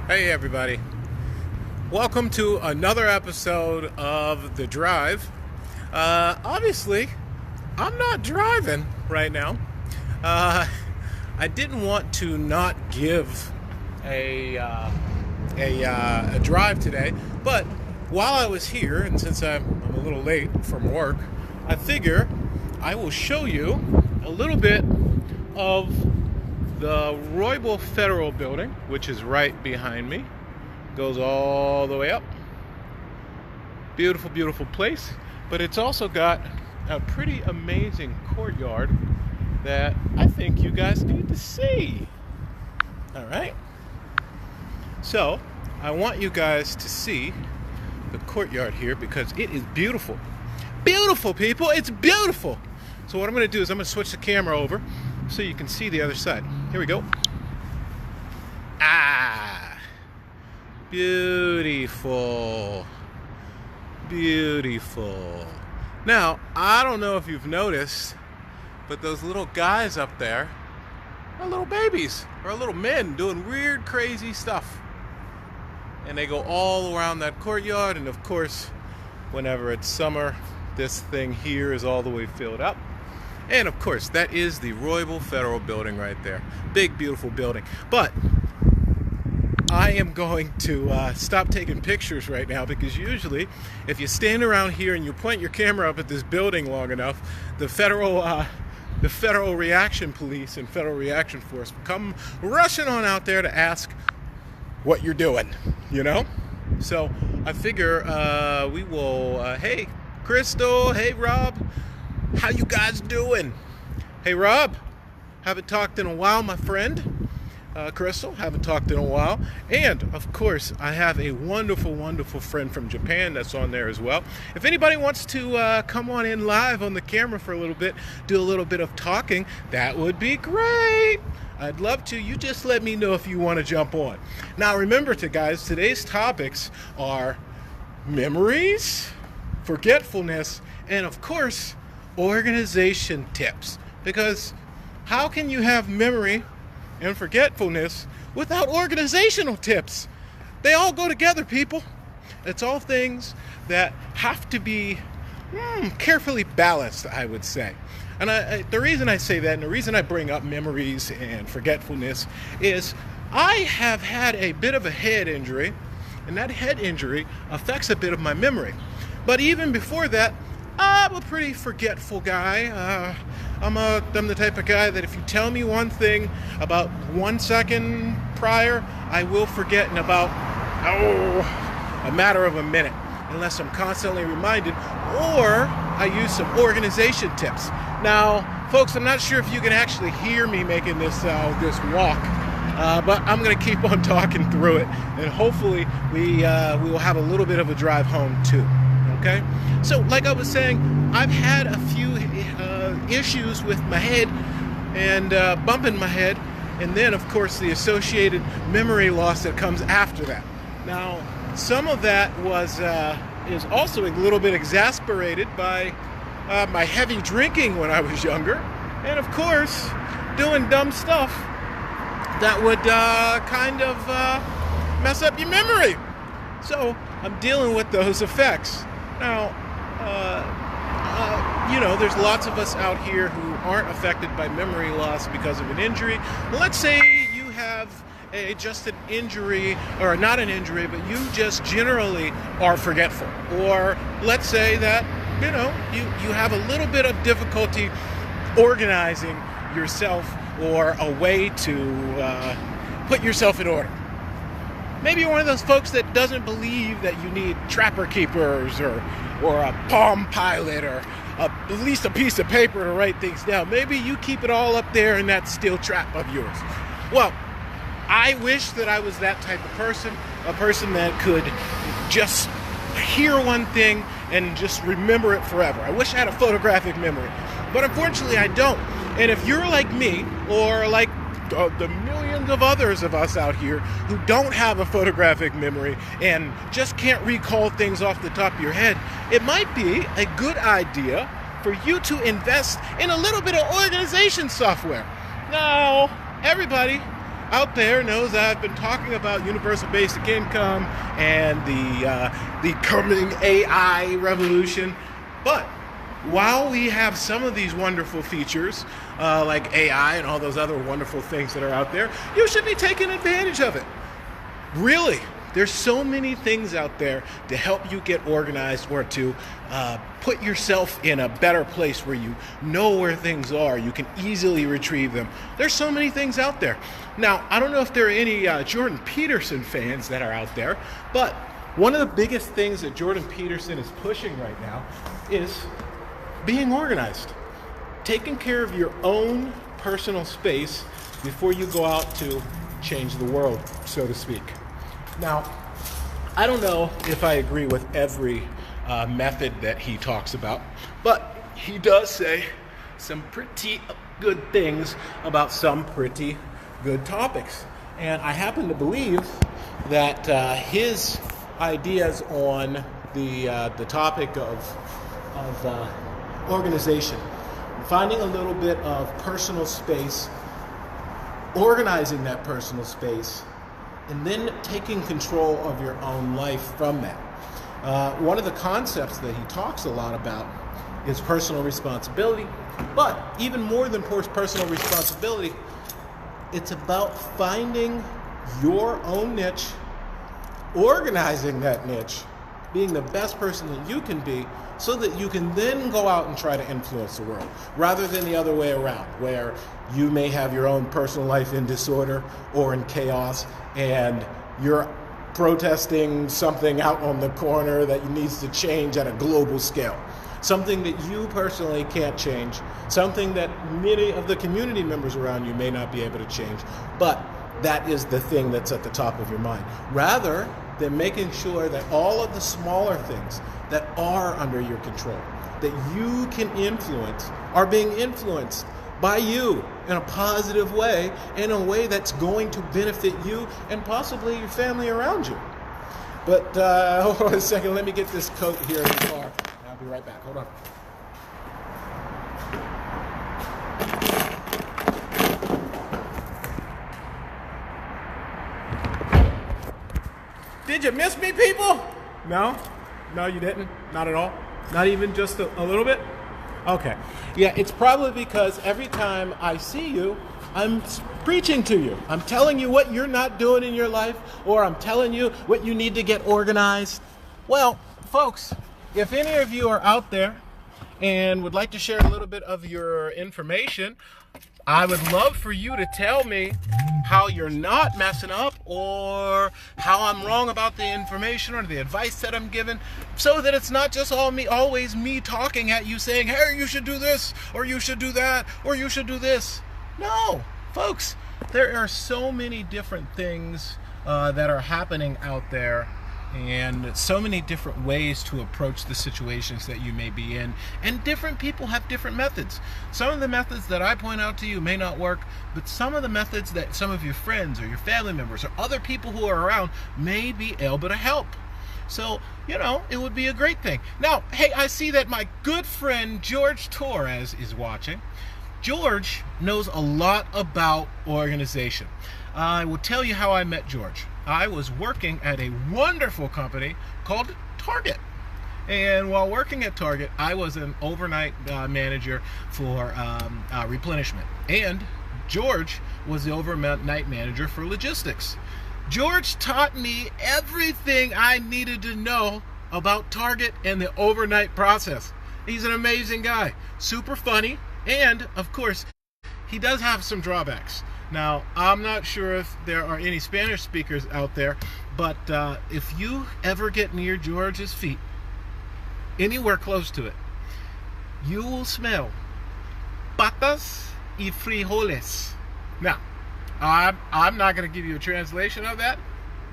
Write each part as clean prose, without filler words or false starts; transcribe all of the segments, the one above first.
Hey everybody, welcome to another episode of The Drive. Obviously, I'm not driving right now. I didn't want to not give a drive today, but while I was here, and since I'm a little late from work, I figure I will show you a little bit of the Roybal Federal Building, which is right behind me. Goes all the way up. Beautiful, beautiful place. But it's also got a pretty amazing courtyard that I think you guys need to see. All right. So I want you guys to see the courtyard here because it is beautiful. Beautiful, people. It's beautiful. So what I'm going to do is I'm going to switch the camera over so you can see the other side. Here we go. Beautiful. Beautiful. Now, I don't know if you've noticed, but those little guys up there are little babies or little men doing weird, crazy stuff. And they go all around that courtyard, and of course, whenever it's summer, this thing here is all the way filled up. And of course, that is the Roybal Federal Building right there. Big, beautiful building. But I am going to stop taking pictures right now because usually, if you stand around here and you point your camera up at this building long enough, the federal reaction police and federal reaction force will come rushing on out there to ask what you're doing, you know? So I figure we will, hey, Crystal, hey, Rob. How you guys doing? Hey Rob, haven't talked in a while, my friend. Crystal, haven't talked in a while. And of course, I have a wonderful, wonderful friend from Japan that's on there as well. If anybody wants to come on in live on the camera for a little bit, do a little bit of talking, that would be great. I'd love to. You just let me know if you want to jump on. Now remember guys, today's topics are memories, forgetfulness, and of course, organization tips. Because how can you have memory and forgetfulness without organizational tips? They all go together, people. It's all things that have to be carefully balanced, I would say. And the reason I say that and the reason I bring up memories and forgetfulness is I have had a bit of a head injury, and that head injury affects a bit of my memory. But even before that, I'm a pretty forgetful guy. I'm the type of guy that if you tell me one thing about 1 second prior, I will forget in about, a matter of a minute, unless I'm constantly reminded, or I use some organization tips. Now, folks, I'm not sure if you can actually hear me making this walk, but I'm going to keep on talking through it, and hopefully we will have a little bit of a drive home too. Okay, so like I was saying, I've had a few issues with my head and bumping my head, and then of course the associated memory loss that comes after that. Now, some of that is also a little bit exacerbated by my heavy drinking when I was younger, and of course doing dumb stuff that would kind of mess up your memory. So I'm dealing with those effects. Now, there's lots of us out here who aren't affected by memory loss because of an injury. Let's say you have just an injury, or not an injury, but you just generally are forgetful. Or let's say that, you have a little bit of difficulty organizing yourself or a way to put yourself in order. Maybe you're one of those folks that doesn't believe that you need trapper keepers or a Palm Pilot or at least a piece of paper to write things down. Maybe you keep it all up there in that steel trap of yours. Well, I wish that I was that type of person, a person that could just hear one thing and just remember it forever. I wish I had a photographic memory, but unfortunately I don't. And if you're like me, or like the millions of others of us out here who don't have a photographic memory and just can't recall things off the top of your head, it might be a good idea for you to invest in a little bit of organization software. Now, everybody out there knows I've been talking about universal basic income and the coming AI revolution. But while we have some of these wonderful features, like AI and all those other wonderful things that are out there, you should be taking advantage of it. Really, there's so many things out there to help you get organized or to put yourself in a better place where you know where things are. You can easily retrieve them. There's so many things out there. Now, I don't know if there are any Jordan Peterson fans that are out there, but one of the biggest things that Jordan Peterson is pushing right now is being organized. Taking care of your own personal space before you go out to change the world, so to speak. Now, I don't know if I agree with every method that he talks about, but he does say some pretty good things about some pretty good topics. And I happen to believe that his ideas on the topic of organization, finding a little bit of personal space, organizing that personal space, and then taking control of your own life from that. One of the concepts that he talks a lot about is personal responsibility, but even more than personal responsibility, it's about finding your own niche, organizing that niche, being the best person that you can be, so that you can then go out and try to influence the world, rather than the other way around, where you may have your own personal life in disorder or in chaos, and you're protesting something out on the corner that needs to change at a global scale. Something that you personally can't change, something that many of the community members around you may not be able to change, but that is the thing that's at the top of your mind. Rather than making sure that all of the smaller things that are under your control, that you can influence, are being influenced by you in a positive way, in a way that's going to benefit you and possibly your family around you. But hold on a second, let me get this coat here in the car. I'll be right back, hold on. Did you miss me, people? No? No, you didn't? Not at all? Not even just a little bit? Okay. Yeah, it's probably because every time I see you, I'm preaching to you. I'm telling you what you're not doing in your life, or I'm telling you what you need to get organized. Well, folks, if any of you are out there and would like to share a little bit of your information, I would love for you to tell me how you're not messing up, or how I'm wrong about the information or the advice that I'm given, so that it's not just always me talking at you saying, hey, you should do this, or you should do that, or you should do this. No, folks, there are so many different things that are happening out there, and so many different ways to approach the situations that you may be in, and different people have different methods. Some of the methods that I point out to you may not work, but some of the methods that some of your friends or your family members or other people who are around may be able to help. So, you know, it would be a great thing. Now, hey, I see that my good friend George Torres is watching. George knows a lot about organization. I will tell you how I met George. I was working at a wonderful company called Target. And while working at Target, I was an overnight manager for replenishment. And George was the overnight manager for logistics. George taught me everything I needed to know about Target and the overnight process. He's an amazing guy, super funny, and of course, he does have some drawbacks. Now, I'm not sure if there are any Spanish speakers out there, but if you ever get near George's feet, anywhere close to it, you will smell patas y frijoles. Now, I'm not going to give you a translation of that.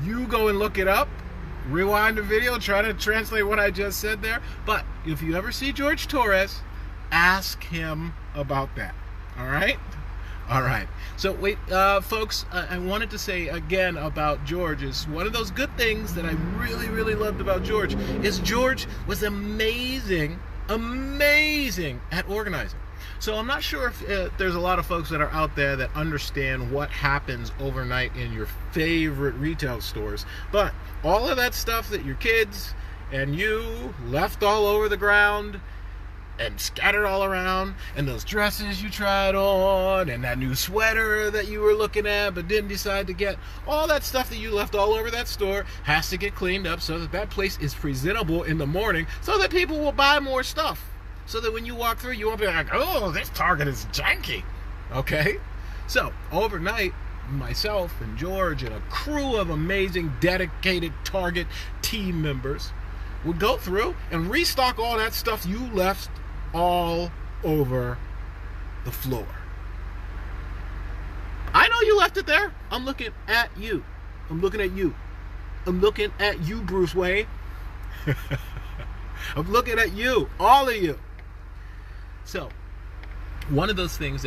You go and look it up, rewind the video, try to translate what I just said there. But if you ever see George Torres, ask him about that. All right? All right. So wait, folks, I wanted to say again about George is one of those good things that I really, really loved about George is George was amazing at organizing. So I'm not sure if there's a lot of folks that are out there that understand what happens overnight in your favorite retail stores. But all of that stuff that your kids and you left all over the ground and scattered all around, and those dresses you tried on, and that new sweater that you were looking at but didn't decide to get, all that stuff that you left all over that store has to get cleaned up so that that place is presentable in the morning, so that people will buy more stuff, so that when you walk through, you won't be like, oh, this Target is janky. Okay? So overnight, myself and George and a crew of amazing dedicated Target team members would go through and restock all that stuff you left all over the floor. I know you left it there. I'm looking at you. I'm looking at you. I'm looking at you, Bruce Wayne. I'm looking at you, all of you. So, one of those things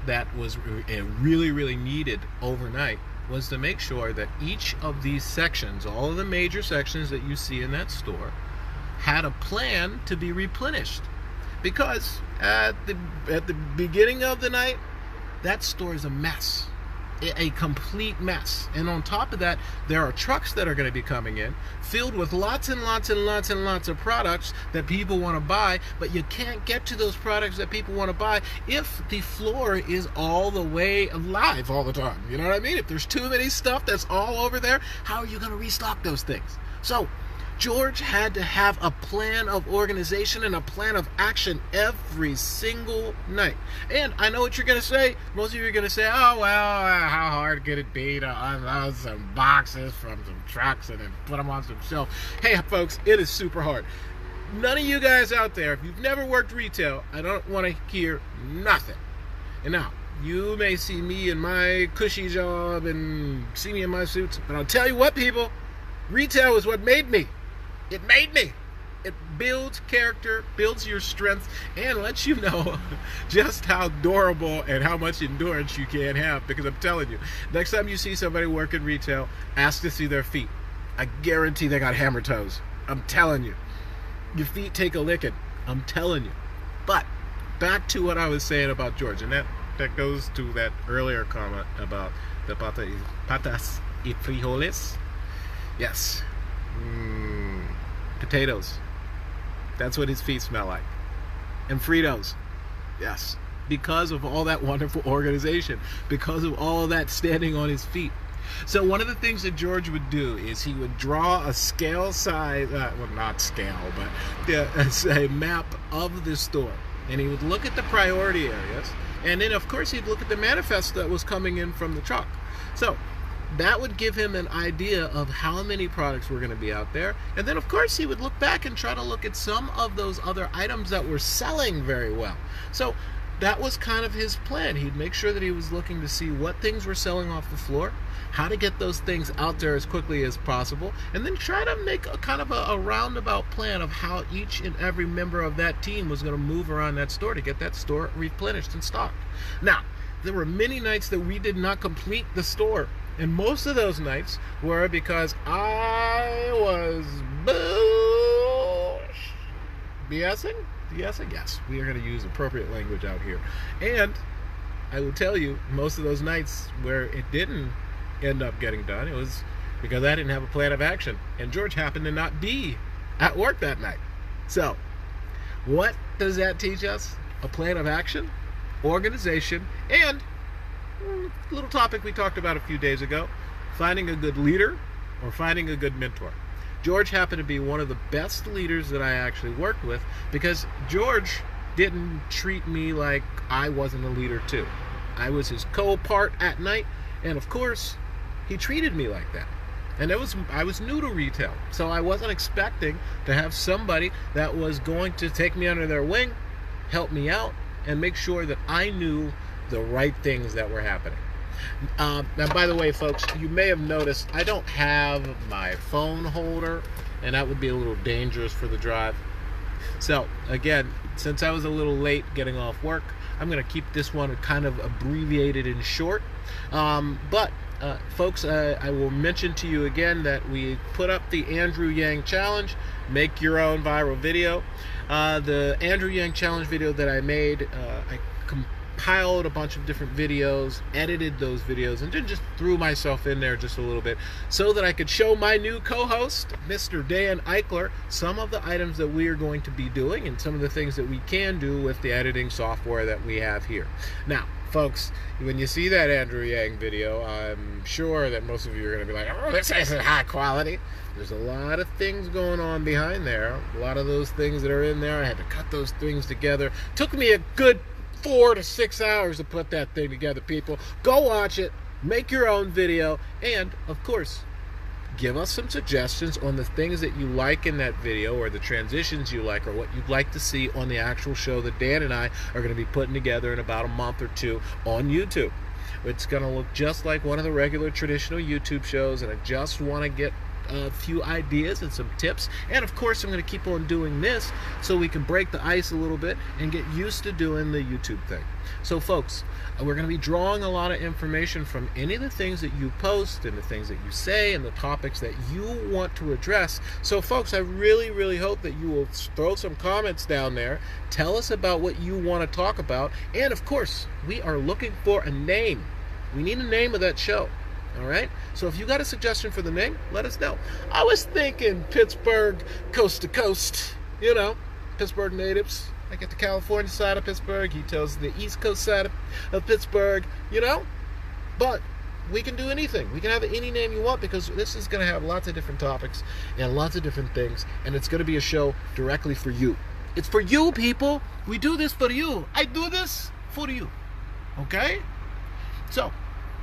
that was really needed overnight was to make sure that each of these sections, all of the major sections that you see in that store, had a plan to be replenished. Because at the beginning of the night, that store is a mess, a complete mess. And on top of that, there are trucks that are going to be coming in, filled with lots and lots of products that people want to buy, but you can't get to those products that people want to buy if the floor is all the way alive all the time. You know what I mean? If there's too many stuff that's all over there, how are you going to restock those things? So George had to have a plan of organization and a plan of action every single night. And I know what you're going to say. Most of you are going to say, oh, well, how hard could it be to unload some boxes from some trucks and then put them on some shelf? Hey, folks, it is super hard. None of you guys out there, if you've never worked retail, I don't want to hear nothing. And now, you may see me in my cushy job and see me in my suits, but I'll tell you what, people, retail is what made me. It made me. It builds character, builds your strength, and lets you know just how durable and how much endurance you can have. Because I'm telling you, next time you see somebody work in retail, ask to see their feet. I guarantee they got hammer toes. I'm telling you. Your feet take a licking. I'm telling you. But back to what I was saying about George, and that goes to that earlier comment about the patas y frijoles. Yes. Potatoes. That's what his feet smell like. And Fritos. Yes. Because of all that wonderful organization. Because of all of that standing on his feet. So one of the things that George would do is he would draw a scale size, well, not scale, but a map of the store. And he would look at the priority areas. And then, of course, he'd look at the manifest that was coming in from the truck. So that would give him an idea of how many products were going to be out there. And then, of course, he would look back and try to look at some of those other items that were selling very well. So that was kind of his plan. He'd make sure that he was looking to see what things were selling off the floor, how to get those things out there as quickly as possible, and then try to make a kind of a roundabout plan of how each and every member of that team was going to move around that store to get that store replenished and stocked. Now, there were many nights that we did not complete the store. And most of those nights were because I was BSing? Yes, we are going to use appropriate language out here. And I will tell you, most of those nights where it didn't end up getting done, it was because I didn't have a plan of action. And George happened to not be at work that night. So, what does that teach us? A plan of action, organization, and a little topic we talked about a few days ago, finding a good leader or finding a good mentor. George happened to be one of the best leaders that I actually worked with because George didn't treat me like I wasn't a leader too. I was his co-part at night, and of course, he treated me like that. And I was new to retail, so I wasn't expecting to have somebody that was going to take me under their wing, help me out, and make sure that I knew the right things that were happening. Now, by the way, folks, you may have noticed I don't have my phone holder, and that would be a little dangerous for the drive. So, again, since I was a little late getting off work, I'm going to keep this one kind of abbreviated and short. Folks, I will mention to you again that we put up the Andrew Yang Challenge, make your own viral video. The Andrew Yang Challenge video that I made, I compiled a bunch of different videos, edited those videos, and then just threw myself in there just a little bit so that I could show my new co-host, Mr. Dan Eichler, some of the items that we are going to be doing and some of the things that we can do with the editing software that we have here. Now, folks, when you see that Andrew Yang video, I'm sure that most of you are going to be like, oh, this isn't high quality. There's a lot of things going on behind there. A lot of those things that are in there, I had to cut those things together. Took me a good 4 to 6 hours to put that thing together, people. Go watch it, make your own video, and, of course, give us some suggestions on the things that you like in that video, or the transitions you like, or what you'd like to see on the actual show that Dan and I are going to be putting together in about a month or two on YouTube. It's going to look just like one of the regular traditional YouTube shows, and I just want to get a few ideas and some tips. And of course, I'm going to keep on doing this so we can break the ice a little bit and get used to doing the YouTube thing. So folks, we're going to be drawing a lot of information from any of the things that you post and the things that you say and the topics that you want to address. So folks, I really hope that you will throw some comments down there. Tell us about what you want to talk about. And of course, we are looking for a name. We need a name of that show. All right, so if you got a suggestion for the name, let us know. I was thinking Pittsburgh coast to coast, you know, Pittsburgh natives. I get the California side of Pittsburgh, he tells the East Coast side of Pittsburgh, you know. But we can do anything. We can have any name you want, because this is going to have lots of different topics and lots of different things, and it's going to be a show directly for you. It's for you, people. We do this for you. I do this for you. Okay? So,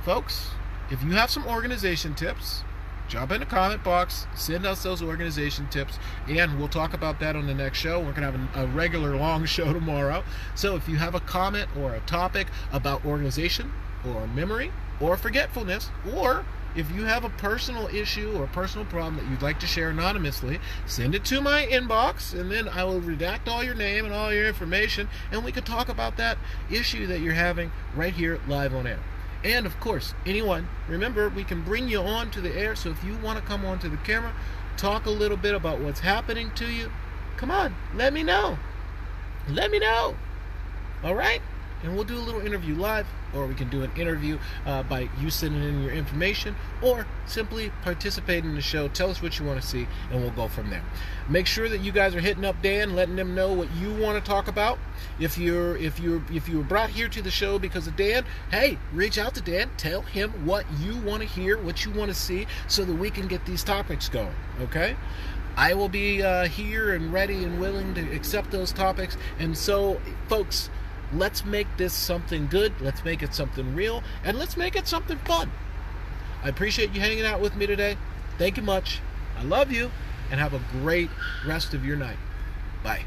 folks, if you have some organization tips, jump in the comment box, send us those organization tips, and we'll talk about that on the next show. We're going to have a regular long show tomorrow. So if you have a comment or a topic about organization or memory or forgetfulness, or if you have a personal issue or personal problem that you'd like to share anonymously, send it to my inbox, and then I will redact all your name and all your information, and we could talk about that issue that you're having right here live on air. And of course, anyone, remember, we can bring you on to the air. So if you want to come onto the camera, talk a little bit about what's happening to you, come on, let me know. Let me know. All right? And we'll do a little interview live, or we can do an interview by you sending in your information, or simply participate in the show. Tell us what you want to see, and we'll go from there. Make sure that you guys are hitting up Dan, letting them know what you want to talk about. If you were brought here to the show because of Dan, hey, reach out to Dan. Tell him what you want to hear, what you want to see, so that we can get these topics going. Okay? I will be here and ready and willing to accept those topics. And so, folks, let's make this something good, let's make it something real, and let's make it something fun. I appreciate you hanging out with me today. Thank you much. I love you, and have a great rest of your night. Bye.